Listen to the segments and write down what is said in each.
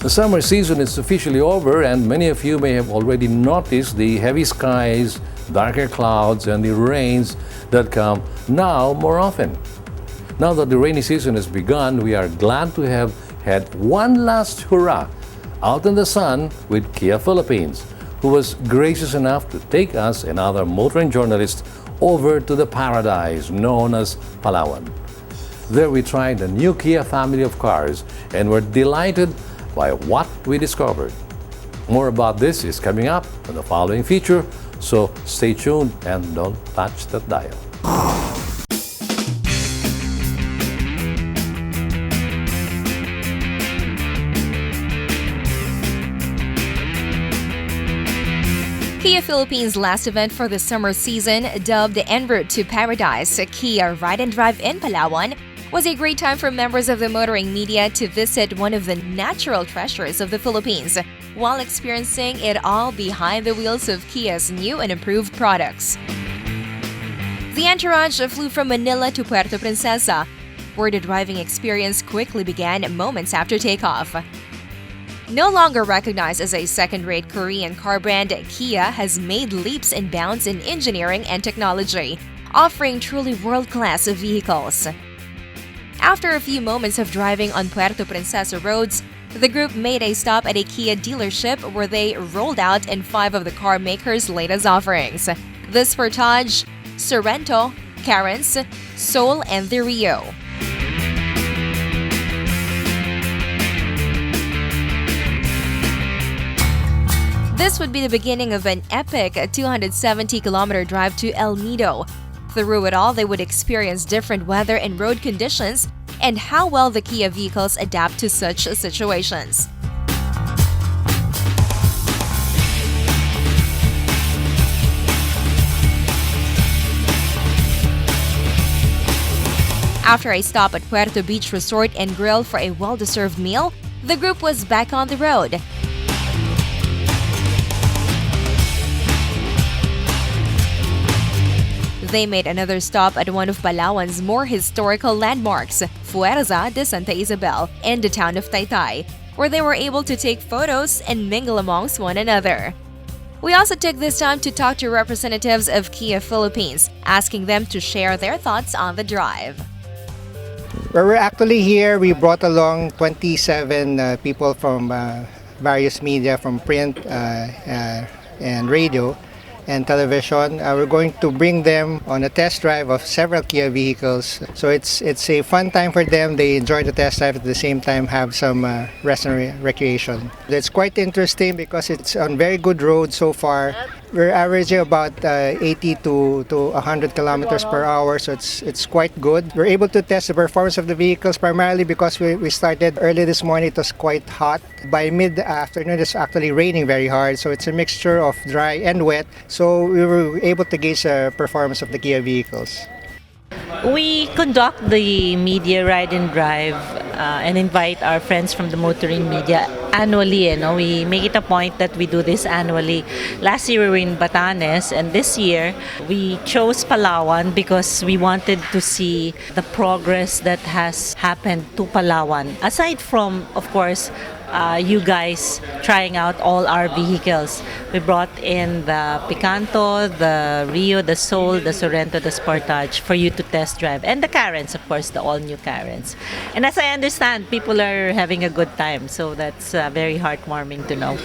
The summer season is officially over, and many of you may have already noticed the heavy skies, darker clouds, and the rains that come now more often. Now that the rainy season has begun, we are glad to have had one last hurrah out in the sun with Kia Philippines, who was gracious enough to take us and other motoring journalists over to the paradise known as Palawan. There we tried the new Kia family of cars and were delighted by what we discovered. More about this is coming up in the following feature, so stay tuned and don't touch that dial. Kia Philippines' last event for the summer season, dubbed En Route to Paradise, Kia Ride and Drive in Palawan, was a great time for members of the motoring media to visit one of the natural treasures of the Philippines, while experiencing it all behind the wheels of Kia's new and improved products. The entourage flew from Manila to Puerto Princesa, where the driving experience quickly began moments after takeoff. No longer recognized as a second-rate Korean car brand, Kia has made leaps and bounds in engineering and technology, offering truly world-class vehicles. After a few moments of driving on Puerto Princesa roads, the group made a stop at a Kia dealership where they rolled out in 5 of the car maker's latest offerings: the Sportage, Sorento, Carens, Soul, and the Rio. This would be the beginning of an epic 270-kilometer drive to El Nido. Through it all, they would experience different weather and road conditions and how well the Kia vehicles adapt to such situations. After a stop at Puerto Beach Resort and Grill for a well-deserved meal, the group was back on the road. They made another stop at one of Palawan's more historical landmarks, Fuerza de Santa Isabel, in the town of Taytay, where they were able to take photos and mingle amongst one another. We also took this time to talk to representatives of Kia Philippines, asking them to share their thoughts on the drive. Well, we're actually here. We brought along 27 people from various media, from print and radio and television. We're going to bring them on a test drive of several Kia vehicles. So it's a fun time for them. They enjoy the test drive, at the same time have some rest and recreation. It's quite interesting because it's on very good roads so far. We're averaging about 80 to 100 kilometers per hour, so it's quite good. We're able to test the performance of the vehicles primarily because we started early this morning. It was quite hot. By mid-afternoon, it's actually raining very hard, so it's a mixture of dry and wet. So we were able to gauge the performance of the Kia vehicles. We conduct the media ride and drive and invite our friends from the motoring media annually. We make it a point that we do this annually. Last year we were in Batanes, and this year we chose Palawan because we wanted to see the progress that has happened to Palawan. Aside from, of course, you guys trying out all our vehicles. We brought in the Picanto, the Rio, the Soul, the Sorento, the Sportage for you to test drive. And the Carens, of course, the all-new Carens. And as I understand, people are having a good time. So that's very heartwarming to know.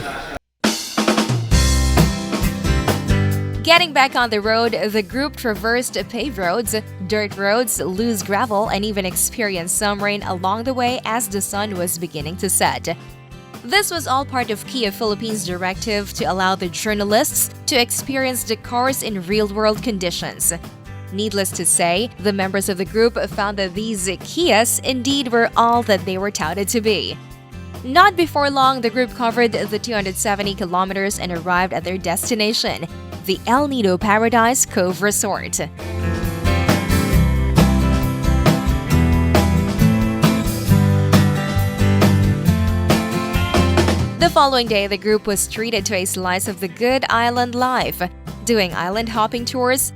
Getting back on the road, the group traversed paved roads, dirt roads, loose gravel, and even experienced some rain along the way as the sun was beginning to set. This was all part of Kia Philippines' directive to allow the journalists to experience the cars in real-world conditions. Needless to say, the members of the group found that these Kias indeed were all that they were touted to be. Not before long, the group covered the 270 kilometers and arrived at their destination, the El Nido Paradise Cove Resort. The following day, the group was treated to a slice of the good island life, doing island hopping tours,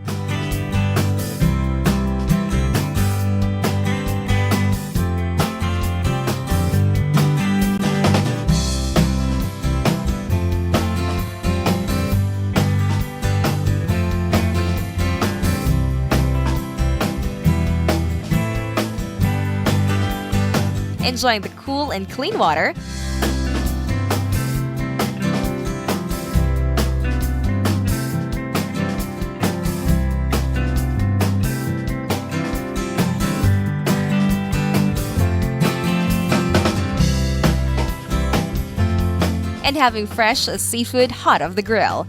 enjoying the cool and clean water, and having fresh seafood hot off the grill.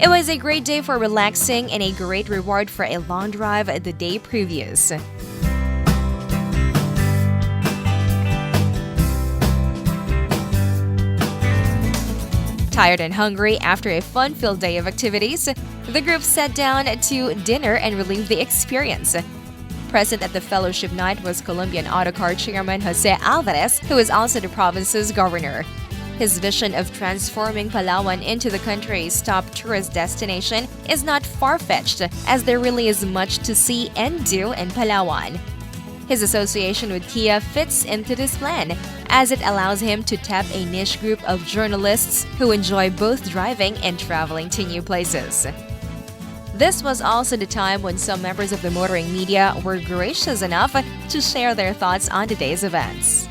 It was a great day for relaxing and a great reward for a long drive the day previous. Tired and hungry after a fun-filled day of activities, the group sat down to dinner and relive the experience. Present at the fellowship night was Colombian Autocar Chairman Jose Alvarez, who is also the province's governor. His vision of transforming Palawan into the country's top tourist destination is not far-fetched, as there really is much to see and do in Palawan. His association with Kia fits into this plan, as it allows him to tap a niche group of journalists who enjoy both driving and traveling to new places. This was also the time when some members of the motoring media were gracious enough to share their thoughts on today's events.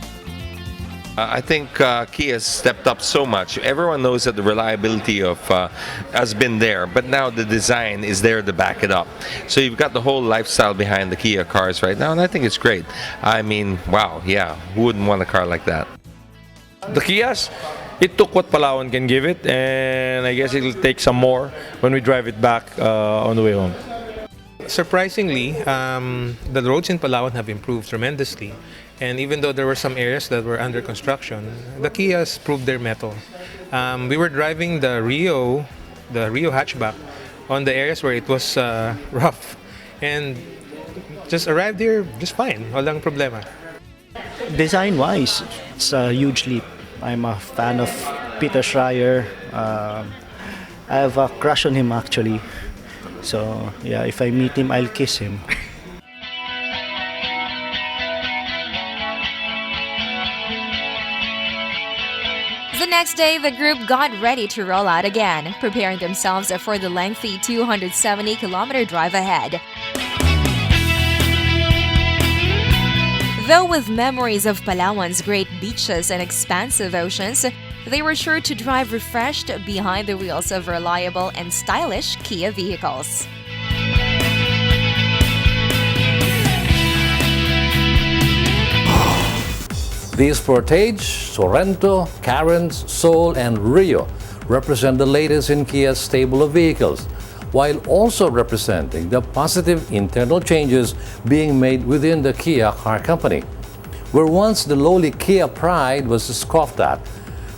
I think Kia has stepped up so much. Everyone knows that the reliability of has been there, but now the design is there to back it up. So you've got the whole lifestyle behind the Kia cars right now, and I think it's great. I mean, wow, yeah, who wouldn't want a car like that? The Kias, it took what Palawan can give it, and I guess it'll take some more when we drive it back on the way home. Surprisingly, the roads in Palawan have improved tremendously. And even though there were some areas that were under construction, the Kias proved their mettle. We were driving the Rio hatchback on the areas where it was rough, and just arrived here just fine, walang problema. Design-wise, it's a huge leap. I'm a fan of Peter Schreier. I have a crush on him actually. So yeah, if I meet him, I'll kiss him. The next day, the group got ready to roll out again, preparing themselves for the lengthy 270-kilometer drive ahead. Though with memories of Palawan's great beaches and expansive oceans, they were sure to drive refreshed behind the wheels of reliable and stylish Kia vehicles. The Sportage, Sorrento, Carens, Soul, and Rio represent the latest in Kia's stable of vehicles, while also representing the positive internal changes being made within the Kia car company. Where once the lowly Kia Pride was scoffed at,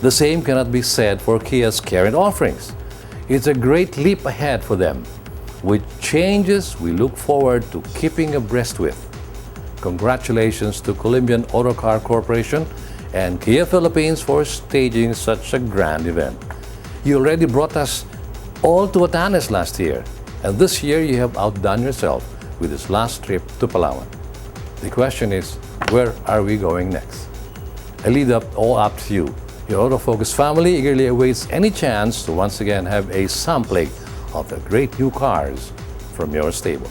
the same cannot be said for Kia's current offerings. It's a great leap ahead for them, with changes we look forward to keeping abreast with. Congratulations to Colombian Autocar Corporation and Kia Philippines for staging such a grand event. You already brought us all to Batanes last year, and this year you have outdone yourself with this last trip to Palawan. The question is, where are we going next? I leave it all up to you. Your Autofocus family eagerly awaits any chance to once again have a sampling of the great new cars from your stable.